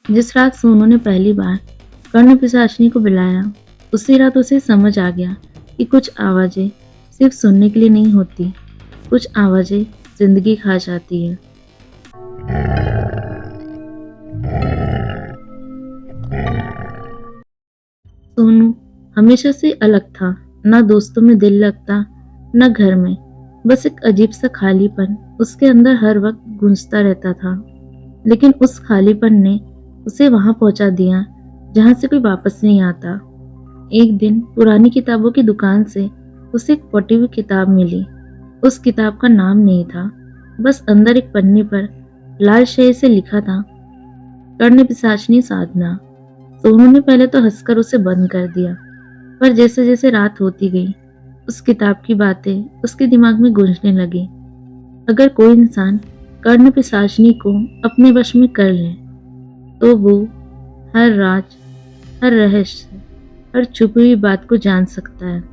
जिस रात सोनू ने पहली बार कर्ण पिशाचिनी को बुलाया, उसी रात उसे समझ आ गया कि कुछ आवाजें सिर्फ सुनने के लिए नहीं होती, कुछ आवाजें जिंदगी खा जाती है। सोनू हमेशा से अलग था, ना दोस्तों में दिल लगता, न घर में। बस एक अजीब सा खालीपन उसके अंदर हर वक्त गूंजता रहता था। लेकिन उस खालीपन ने उसे वहां पहुंचा दिया जहां से कोई वापस नहीं आता। एक दिन पुरानी किताबों की दुकान से उसे एक फटी हुई किताब मिली। उस किताब का नाम नहीं था, बस अंदर एक पन्ने पर लाल शाही से लिखा था, कर्ण पिशाचिनी साधना। सोनू ने पहले तो हंसकर उसे बंद कर दिया, पर जैसे जैसे रात होती गई, उस किताब की बातें उसके दिमाग में गूंजने लगी। अगर कोई इंसान कर्ण पिशाचिनी को अपने वश में कर ले, तो वो हर राज, हर रहस्य, हर छुपी हुई बात को जान सकता है।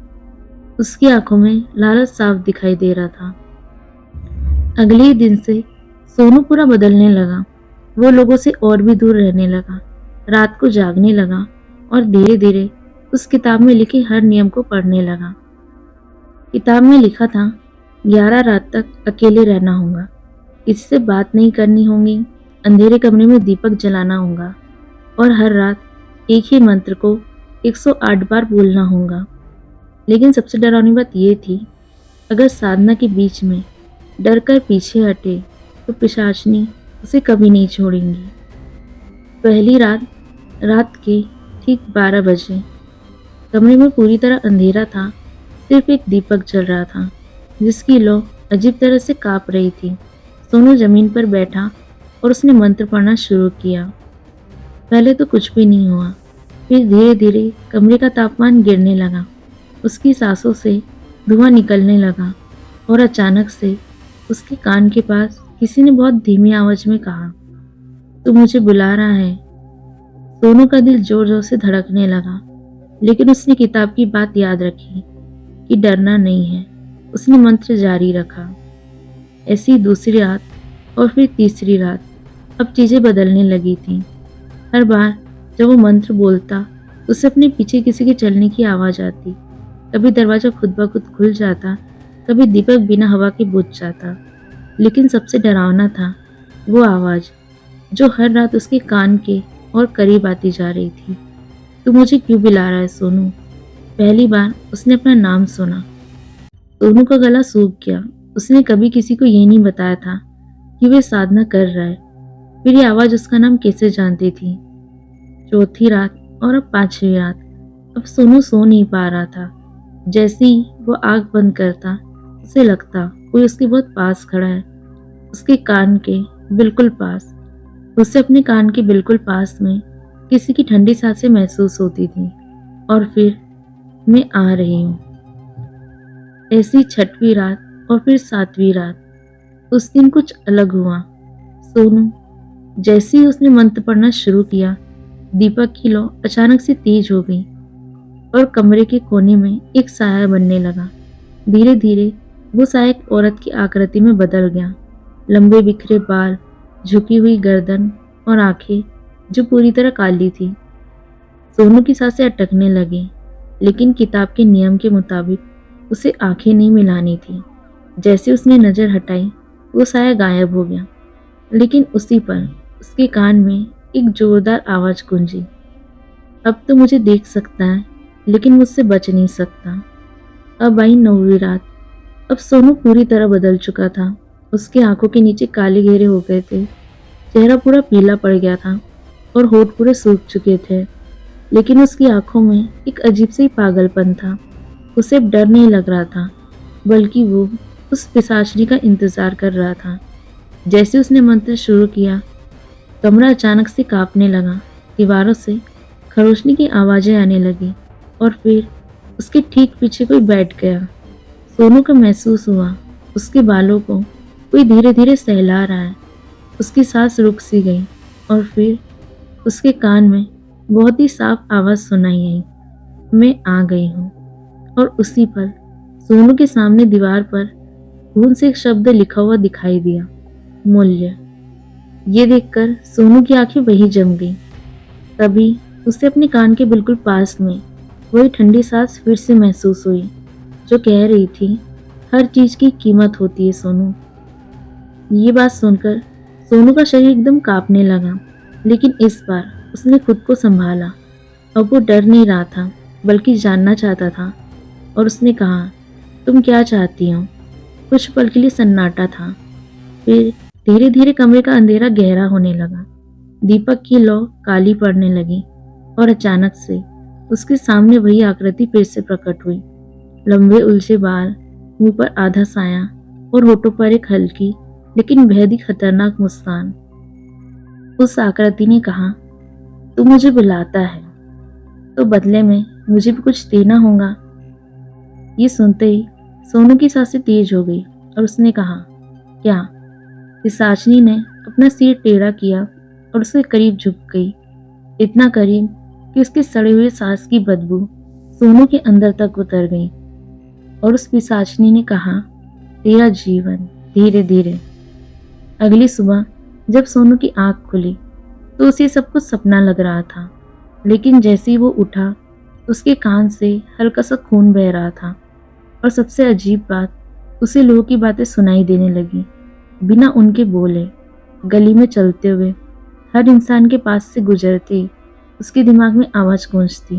उसकी आंखों में लालच साफ दिखाई दे रहा था। अगले ही दिन से सोनू पूरा बदलने लगा। वो लोगों से और भी दूर रहने लगा, रात को जागने लगा और धीरे धीरे उस किताब में लिखे हर नियम को पढ़ने लगा। किताब में लिखा था, 11 रात तक अकेले रहना होगा, किसी से बात नहीं करनी होगी, अंधेरे कमरे में दीपक जलाना होगा और हर रात एक ही मंत्र को 108 बार बोलना होगा। लेकिन सबसे डरावनी बात यह थी, अगर साधना के बीच में डर कर पीछे हटे तो पिशाचिनी उसे कभी नहीं छोड़ेंगी। पहली रात रात के ठीक 12 बजे कमरे में पूरी तरह अंधेरा था। सिर्फ एक दीपक जल रहा था, जिसकी लौ अजीब तरह से कांप रही थी। सोनू जमीन पर बैठा और उसने मंत्र पढ़ना शुरू किया। पहले तो कुछ भी नहीं हुआ, फिर धीरे धीरे कमरे का तापमान गिरने लगा। उसकी सांसों से धुआं निकलने लगा और अचानक से उसके कान के पास किसी ने बहुत धीमी आवाज में कहा, तू मुझे बुला रहा है। सोनू का दिल जोर जोर से धड़कने लगा, लेकिन उसने किताब की बात याद रखी कि डरना नहीं है। उसने मंत्र जारी रखा। ऐसी दूसरी रात और फिर तीसरी रात। अब चीजें बदलने लगी थीं। हर बार जब वो मंत्र बोलता, उसे अपने पीछे किसी के चलने की आवाज आती। कभी दरवाजा खुद ब खुद खुल जाता, कभी दीपक बिना हवा के बुझ जाता। लेकिन सबसे डरावना था वो आवाज जो हर रात उसके कान के और करीब आती जा रही थी। तू मुझे क्यों बुला रहा है सोनू? पहली बार उसने अपना नाम सुना, सोनू का गला सूख गया। उसने कभी किसी को ये नहीं बताया था कि वे साधना कर रहा है। फिर ये आवाज उसका नाम कैसे जानती थी? चौथी रात और अब पांचवी रात। अब सोनू सो नहीं पा रहा था। जैसे ही वो आंख बंद करता, उसे लगता कोई उसके बहुत पास खड़ा है, उसके कान के बिल्कुल पास। उसे अपने कान के बिल्कुल पास में किसी की ठंडी सांसें महसूस होती थी। और फिर मैं आ रही हूँ। ऐसी छठवीं रात और फिर सातवीं रात। उस दिन कुछ अलग हुआ। सोनू जैसे ही उसने मंत्र पढ़ना शुरू किया, दीपक की लौ अचानक से तेज हो गई और कमरे के कोने में एक साया बनने लगा। धीरे धीरे वो साया एक औरत की आकृति में बदल गया। लंबे बिखरे बाल, झुकी हुई गर्दन और आंखें जो पूरी तरह काली थी। सोनू की सांसें अटकने लगी, लेकिन किताब के नियम के मुताबिक उसे आंखें नहीं मिलानी थी। जैसे उसने नजर हटाई, वो साया गायब हो गया। लेकिन उसी पर उसके कान में एक जोरदार आवाज गूंजी, अब तो मुझे देख सकता है, लेकिन मुझसे बच नहीं सकता। अब आई नौवीं रात। अब सोनू पूरी तरह बदल चुका था। उसकी आंखों के नीचे काले घेरे हो गए थे, चेहरा पूरा पीला पड़ गया था और होठ पूरे सूख चुके थे। लेकिन उसकी आंखों में एक अजीब सी पागलपन था। उसे अब डर नहीं लग रहा था, बल्कि वो उस पिशाचिनी का इंतजार कर रहा था। जैसे उसने मंत्र शुरू किया, कमरा अचानक से कांपने लगा। दीवारों से खरोचने की आवाजें आने लगी और फिर उसके ठीक पीछे कोई बैठ गया। सोनू को महसूस हुआ उसके बालों को कोई धीरे धीरे सहला रहा है। उसकी सांस रुक सी गई और फिर उसके कान में बहुत ही साफ आवाज सुनाई आई, मैं आ गई हूँ। और उसी पर सोनू के सामने दीवार पर खून से एक शब्द लिखा हुआ दिखाई दिया, मूल्य। ये देखकर सोनू की आंखें वही जम गई। तभी उसे अपने कान के बिल्कुल पास में वही ठंडी सांस फिर से महसूस हुई, जो कह रही थी, हर चीज की कीमत होती है सोनू। ये बात सुनकर सोनू का शरीर एकदम कांपने लगा, लेकिन इस बार उसने खुद को संभाला। अब वो डर नहीं रहा था, बल्कि जानना चाहता था। और उसने कहा, तुम क्या चाहती हो? कुछ पल के लिए सन्नाटा था, फिर धीरे धीरे कमरे का अंधेरा गहरा होने लगा। दीपक की लौ काली पड़ने लगी और अचानक से उसके सामने वही आकृति फिर से प्रकट हुई। लंबे उलझे बाल, मुंह पर आधा साया और होठों पर एक हल्की लेकिन बेहद ही खतरनाक मुस्कान। उस आकृति ने कहा, तू मुझे बुलाता है तो बदले में मुझे भी कुछ देना होगा। ये सुनते ही सोनू की सांसें तेज हो गई और उसने कहा, क्या? पिशाचिनी ने अपना सिर टेढ़ा किया और उसके करीब झुक गई, इतना करीब कि उसके सड़े हुए सांस की बदबू सोनू के अंदर तक उतर गई। और उस पिशाचिनी ने कहा, तेरा जीवन धीरे धीरे। अगली सुबह जब सोनू की आंख खुली तो उसे सब कुछ सपना लग रहा था, लेकिन जैसे ही वो उठा उसके कान से हल्का सा खून बह रहा था। और सबसे अजीब बात, उसे लोगों की बातें सुनाई देने लगी, बिना उनके बोले। गली में चलते हुए हर इंसान के पास से गुजरते ही उसके दिमाग में आवाज गूंजती,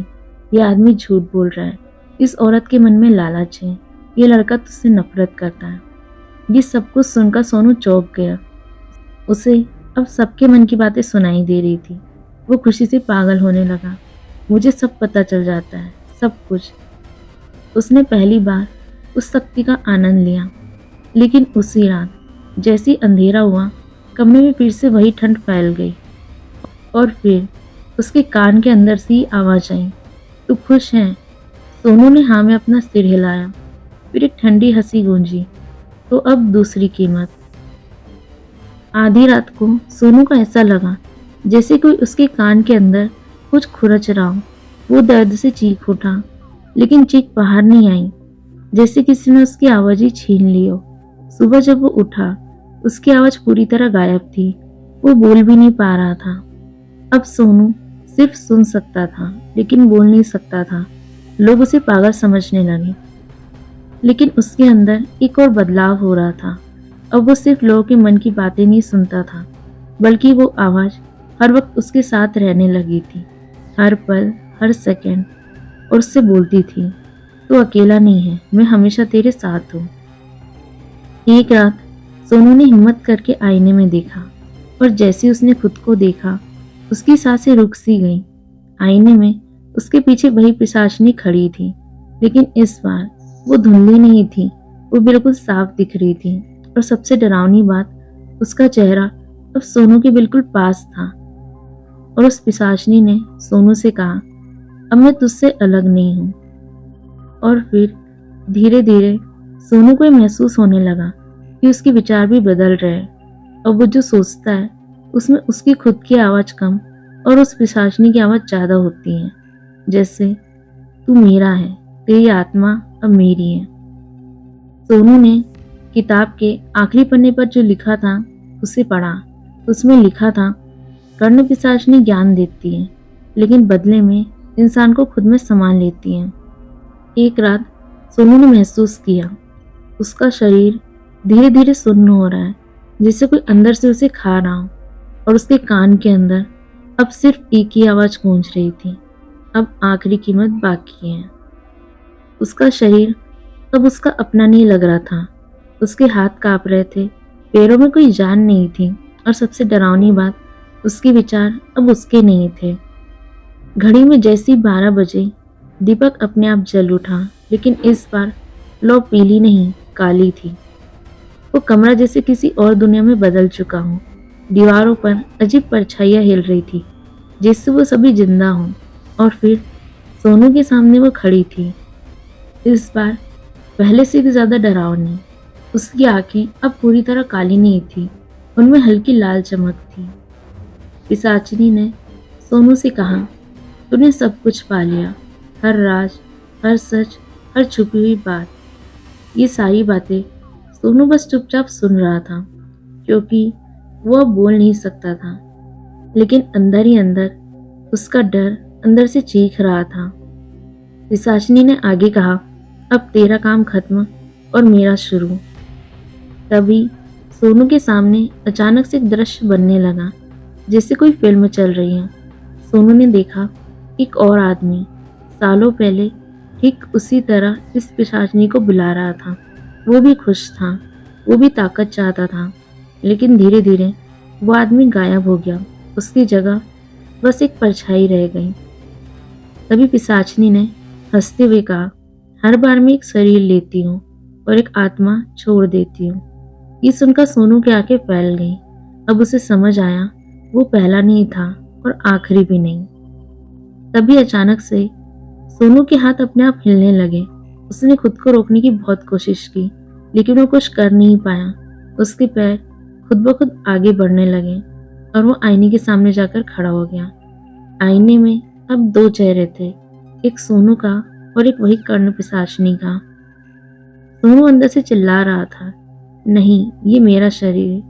ये आदमी झूठ बोल रहा है, इस औरत के मन में लालच है, ये लड़का तुझसे नफरत करता है। ये सब कुछ सुनकर सोनू चौंक गया। उसे अब सबके मन की बातें सुनाई दे रही थी। वो खुशी से पागल होने लगा। मुझे सब पता चल जाता है, सब कुछ। उसने पहली बार उस शक्ति का आनंद लिया। लेकिन उसी रात जैसे ही अंधेरा हुआ, कमरे में फिर से वही ठंड फैल गई। और फिर उसके कान के अंदर से ही आवाज आई, तू खुश है? सोनू ने हाँ में अपना सिर हिलाया। फिर एक ठंडी हंसी गूंजी, तो अब दूसरी कीमत। आधी रात को सोनू को ऐसा लगा जैसे कोई उसके कान के अंदर कुछ खुरच रहा हो। वो दर्द से चीख उठा, लेकिन चीख बाहर नहीं आई, जैसे किसी ने उसकी आवाज ही छीन ली हो। सुबह जब वो उठा, उसकी आवाज पूरी तरह गायब थी। वो बोल भी नहीं पा रहा था। अब सोनू सिर्फ सुन सकता था, लेकिन बोल नहीं सकता था। लोग उसे पागल समझने लगे। लेकिन उसके अंदर एक और बदलाव हो रहा था। अब वो सिर्फ लोगों के मन की बातें नहीं सुनता था, बल्कि वो आवाज हर वक्त उसके साथ रहने लगी थी, हर पल, हर सेकंड। और उससे बोलती थी, तू अकेला नहीं है, मैं हमेशा तेरे साथ हूँ। एक रात सोनू ने हिम्मत करके आईने में देखा, और जैसे उसने खुद को देखा, उसकी सांसें रुक सी गईं। आईने में उसके पीछे वही पिशाचिनी खड़ी थी, लेकिन इस बार वो धुंधली नहीं थी, वो बिल्कुल साफ दिख रही थी। और सबसे डरावनी बात, उसका चेहरा अब सोनू के बिल्कुल पास था। और उस पिशाचिनी ने सोनू से कहा, अब मैं तुझसे अलग नहीं हूँ। और फिर धीरे धीरे सोनू को ये महसूस होने लगा कि उसके विचार भी बदल रहे हैं। और वो जो सोचता है उसमें उसकी खुद की आवाज कम और उस पिशाचिनी की आवाज ज्यादा होती है। जैसे, तू मेरा है, तेरी आत्मा अब मेरी है। सोनू ने किताब के आखिरी पन्ने पर जो लिखा था उसे पढ़ा। उसमें लिखा था, कर्ण पिशाचिनी ज्ञान देती है, लेकिन बदले में इंसान को खुद में समान लेती है। एक रात सोनू ने महसूस किया, उसका शरीर धीरे धीरे सुन्न हो रहा है, जैसे कोई अंदर से उसे खा रहा हो। और उसके कान के अंदर अब सिर्फ एक ही आवाज गूंज रही थी, अब आखिरी कीमत बाकी है। उसका शरीर अब उसका अपना नहीं लग रहा था। उसके हाथ कांप रहे थे, पैरों में कोई जान नहीं थी। और सबसे डरावनी बात, उसके विचार अब उसके नहीं थे। घड़ी में जैसी 12 बजे, दीपक अपने आप जल उठा, लेकिन इस बार लौ पीली नहीं, काली थी। वो कमरा जैसे किसी और दुनिया में बदल चुका हो। दीवारों पर अजीब परछाइयां हिल रही थी, जिससे वो सभी जिंदा हों। और फिर सोनू के सामने वो खड़ी थी, इस बार पहले से भी ज्यादा डरावनी। उसकी आंखें अब पूरी तरह काली नहीं थी, उनमें हल्की लाल चमक थी। पिशाचिनी ने सोनू से कहा, तूने सब कुछ पा लिया, हर राज, हर सच, हर छुपी हुई बात। ये सारी बातें सोनू बस चुपचाप सुन रहा था, क्योंकि वो अब बोल नहीं सकता था, लेकिन अंदर ही अंदर उसका डर अंदर से चीख रहा था। पिशाचिनी ने आगे कहा, अब तेरा काम खत्म और मेरा शुरू। तभी सोनू के सामने अचानक से एक दृश्य बनने लगा, जैसे कोई फिल्म चल रही है। सोनू ने देखा एक और आदमी सालों पहले ठीक उसी तरह इस पिशाचिनी को बुला रहा था। वो भी खुश था, वो भी ताकत चाहता था, लेकिन धीरे धीरे वो आदमी गायब हो गया। उसकी जगह बस एक परछाई रह गई। तभी पिशाचिनी ने हंसते हुए कहा, हर बार मैं एक शरीर लेती हूँ और एक आत्मा छोड़ देती हूँ। ये सुनकर सोनू की आंखें फैल गईं। अब उसे समझ आया वो पहला नहीं था और आखिरी भी नहीं। तभी अचानक से सोनू के हाथ अपने आप हिलने लगे। उसने खुद को रोकने की बहुत कोशिश की, लेकिन वो कुछ कर नहीं पाया। उसके पैर खुद ब खुद आगे बढ़ने लगे और वो आईने के सामने जाकर खड़ा हो गया। आईने में अब दो चेहरे थे, एक सोनू का और एक वही कर्ण पिशाचिनी का। सोनू अंदर से चिल्ला रहा था, नहीं ये मेरा शरीर है।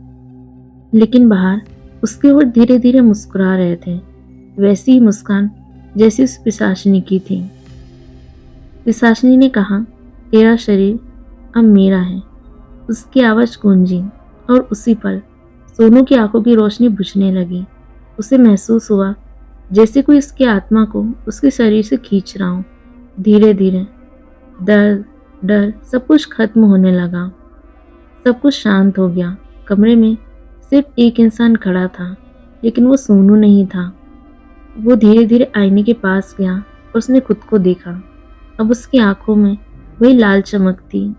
लेकिन बाहर उसके होठ धीरे धीरे मुस्कुरा रहे थे, वैसी ही मुस्कान जैसी उस पिशाचिनी की थी। पिशाचिनी ने कहा, तेरा शरीर अब मेरा है। उसकी आवाज गूंजी और उसी पल सोनू की आंखों की रोशनी बुझने लगी। उसे महसूस हुआ जैसे कोई उसकी आत्मा को उसके शरीर से खींच रहा हो। धीरे धीरे दर्द, डर सब कुछ खत्म होने लगा। सब कुछ शांत हो गया। कमरे में सिर्फ एक इंसान खड़ा था, लेकिन वो सोनू नहीं था। वो धीरे धीरे आईने के पास गया और उसने खुद को देखा। अब उसकी आंखों में वही लाल चमक थी।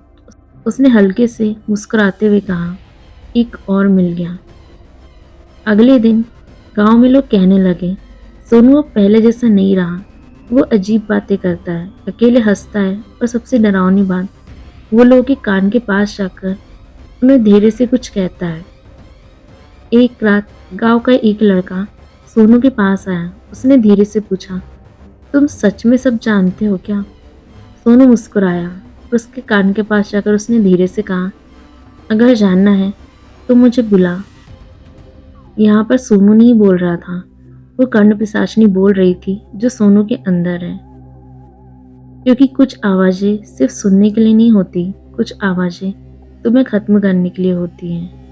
उसने हल्के से मुस्कुराते हुए कहा, एक और मिल गया। अगले दिन गांव में लोग कहने लगे, सोनू अब पहले जैसा नहीं रहा। वो अजीब बातें करता है, अकेले हंसता है और सबसे डरावनी बात, वो लोगों के कान के पास जाकर उन्हें धीरे से कुछ कहता है। एक रात गांव का एक लड़का सोनू के पास आया। उसने धीरे से पूछा, तुम सच में सब जानते हो क्या? सोनू मुस्कुराया और उसके कान के पास जाकर उसने धीरे से कहा, अगर जानना है तो मुझे बुला। यहाँ पर सोनू नहीं बोल रहा था, वो कर्ण पिशाचिनी बोल रही थी जो सोनू के अंदर है। क्योंकि कुछ आवाजें सिर्फ सुनने के लिए नहीं होती, कुछ आवाजें तुम्हें खत्म करने के लिए होती हैं।